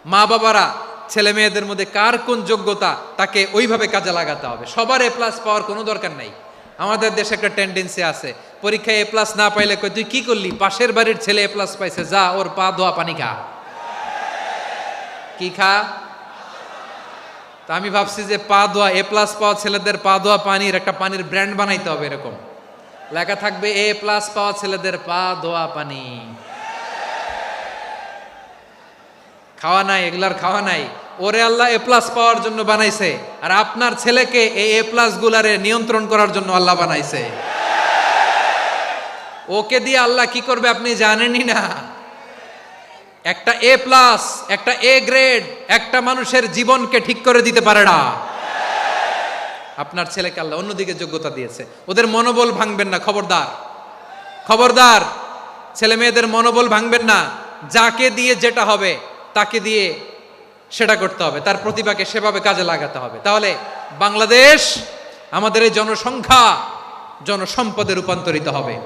মা বাবারা ছেলে মেয়েদের মধ্যে কার কোন যোগ্যতা তাকে ওইভাবে কাজে লাগাতে হবে। সবার এ প্লাস পাওয়ার কোনো দরকার নাই। আমাদের দেশে একটা টেন্ডেন্সি আছে, পরীক্ষায় এ প্লাস না পাইলে কই তুই কি করলি, পাশের বাড়ির ছেলে এ প্লাস পাইছে, যা ওর পা ধোয়া পানি খা। কি খা? তা আমি ভাবছি যে পা ধোয়া এ প্লাস পাওয়া ছেলেদের পা ধোয়া পানির একটা পানির ব্র্যান্ড বানাইতে হবে, এরকম লেখা থাকবে এ প্লাস পাওয়া ছেলেদের পা ধোয়া পানি। খাওয়া নাই, এগুলার খাওয়া নাই। ওরে আল্লাহ এ প্লাস পাওয়ার জন্য বানাইছে, আর আপনার ছেলেকে এই এ প্লাস গুলারে নিয়ন্ত্রণ করার জন্য আল্লাহ বানাইছে। ওকে দিয়ে আল্লাহ কি করবে আপনি জানেনই না। একটা এ প্লাস, একটা এ গ্রেড একটা মানুষের জীবনকে ঠিক করে দিতে পারে না। আপনার ছেলেকে আল্লাহ অন্যদিকে যোগ্যতা দিয়েছে। ওদের মনোবল ভাঙবেন না, খবরদার খবরদার। ছেলে মেয়েদের মনোবল ভাঙবেন না। যাকে দিয়ে যেটা হবে তাকে দিয়ে সেটা করতে হবে, তার প্রতিভাকে সেভাবে কাজে লাগাতে হবে। তাহলে বাংলাদেশ আমাদের এই জনসংখ্যা জনসম্পদে রূপান্তরিত হবে।